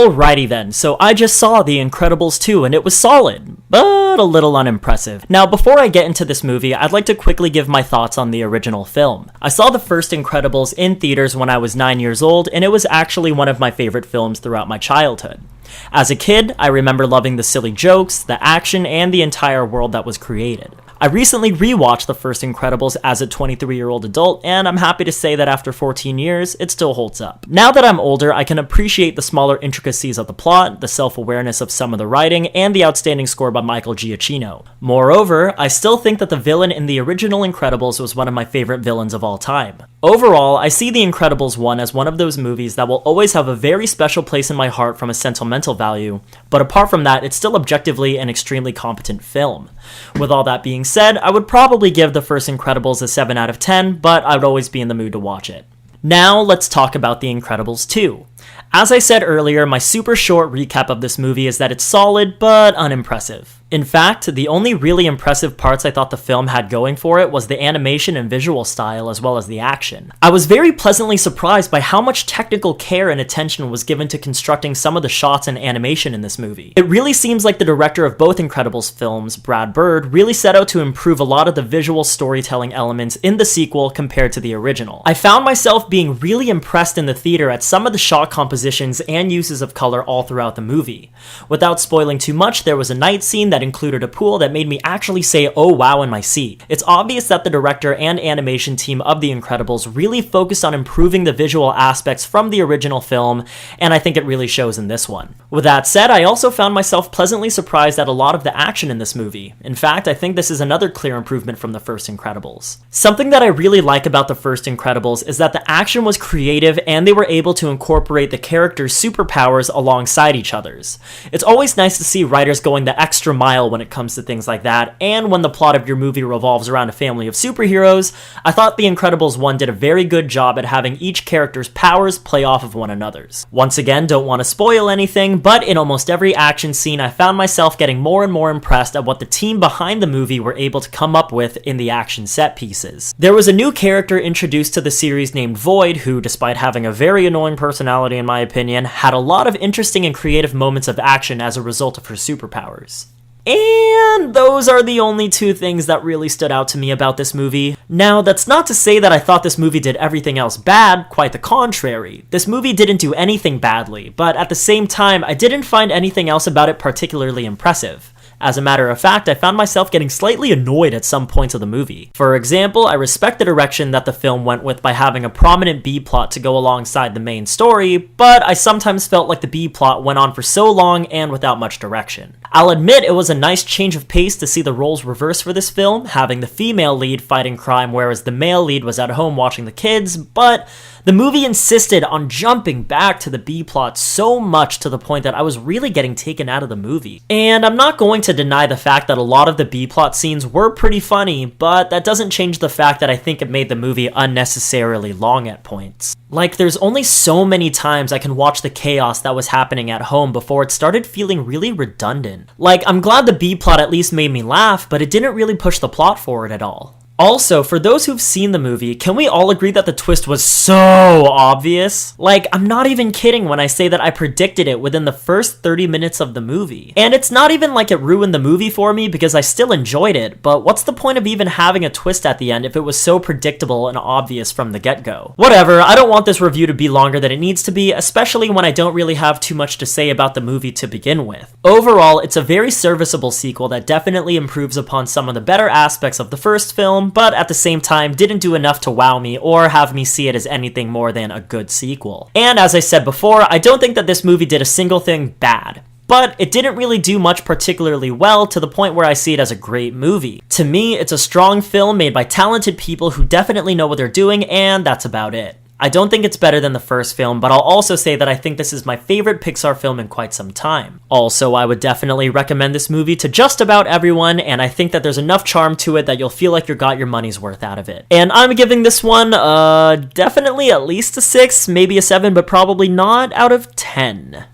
Alrighty then, so I just saw The Incredibles 2 and it was solid, but a little unimpressive. Now before I get into this movie, I'd like to quickly give my thoughts on the original film. I saw the first Incredibles in theaters when I was 9 years old, and it was actually one of my favorite films throughout my childhood. As a kid, I remember loving the silly jokes, the action, and the entire world that was created. I recently rewatched the first Incredibles as a 23-year-old adult, and I'm happy to say that after 14 years, it still holds up. Now that I'm older, I can appreciate the smaller intricacies of the plot, the self-awareness of some of the writing, and the outstanding score by Michael Giacchino. Moreover, I still think that the villain in the original Incredibles was one of my favorite villains of all time. Overall, I see The Incredibles 1 as one of those movies that will always have a very special place in my heart from a sentimental value, but apart from that, it's still objectively an extremely competent film. With all that being said, I would probably give the first Incredibles a 7 out of 10, but I would always be in the mood to watch it. Now, let's talk about The Incredibles 2. As I said earlier, my super short recap of this movie is that it's solid, but unimpressive. In fact, the only really impressive parts I thought the film had going for it was the animation and visual style as well as the action. I was very pleasantly surprised by how much technical care and attention was given to constructing some of the shots and animation in this movie. It really seems like the director of both Incredibles films, Brad Bird, really set out to improve a lot of the visual storytelling elements in the sequel compared to the original. I found myself being really impressed in the theater at some of the shot compositions and uses of color all throughout the movie. Without spoiling too much, there was a night scene that included a pool that made me actually say oh wow in my seat. It's obvious that the director and animation team of The Incredibles really focused on improving the visual aspects from the original film, and I think it really shows in this one. With that said, I also found myself pleasantly surprised at a lot of the action in this movie. In fact, I think this is another clear improvement from the first Incredibles. Something that I really like about the first Incredibles is that the action was creative and they were able to incorporate the characters' superpowers alongside each other's. It's always nice to see writers going the extra mile when it comes to things like that, and when the plot of your movie revolves around a family of superheroes, I thought The Incredibles 1 did a very good job at having each character's powers play off of one another's. Once again, don't want to spoil anything, but in almost every action scene, I found myself getting more and more impressed at what the team behind the movie were able to come up with in the action set pieces. There was a new character introduced to the series named Void, who, despite having a very annoying personality in my opinion, had a lot of interesting and creative moments of action as a result of her superpowers. And those are the only two things that really stood out to me about this movie. Now, that's not to say that I thought this movie did everything else bad, quite the contrary. This movie didn't do anything badly, but at the same time, I didn't find anything else about it particularly impressive. As a matter of fact, I found myself getting slightly annoyed at some points of the movie. For example, I respect the direction that the film went with by having a prominent B-plot to go alongside the main story, but I sometimes felt like the B-plot went on for so long and without much direction. I'll admit it was a nice change of pace to see the roles reversed for this film, having the female lead fighting crime whereas the male lead was at home watching the kids, but the movie insisted on jumping back to the B-plot so much to the point that I was really getting taken out of the movie. And I'm not going to deny the fact that a lot of the B-plot scenes were pretty funny, but that doesn't change the fact that I think it made the movie unnecessarily long at points. Like, there's only so many times I can watch the chaos that was happening at home before it started feeling really redundant. Like, I'm glad the B-plot at least made me laugh, but it didn't really push the plot forward at all. Also, for those who've seen the movie, can we all agree that the twist was so obvious? Like, I'm not even kidding when I say that I predicted it within the first 30 minutes of the movie. And it's not even like it ruined the movie for me because I still enjoyed it, but what's the point of even having a twist at the end if it was so predictable and obvious from the get-go? Whatever, I don't want this review to be longer than it needs to be, especially when I don't really have too much to say about the movie to begin with. Overall, it's a very serviceable sequel that definitely improves upon some of the better aspects of the first film, but at the same time didn't do enough to wow me or have me see it as anything more than a good sequel. And as I said before, I don't think that this movie did a single thing bad, but it didn't really do much particularly well to the point where I see it as a great movie. To me, it's a strong film made by talented people who definitely know what they're doing, and that's about it. I don't think it's better than the first film, but I'll also say that I think this is my favorite Pixar film in quite some time. Also, I would definitely recommend this movie to just about everyone, and I think that there's enough charm to it that you'll feel like you got your money's worth out of it. And I'm giving this one, definitely at least a 6, maybe a 7, but probably not out of 10.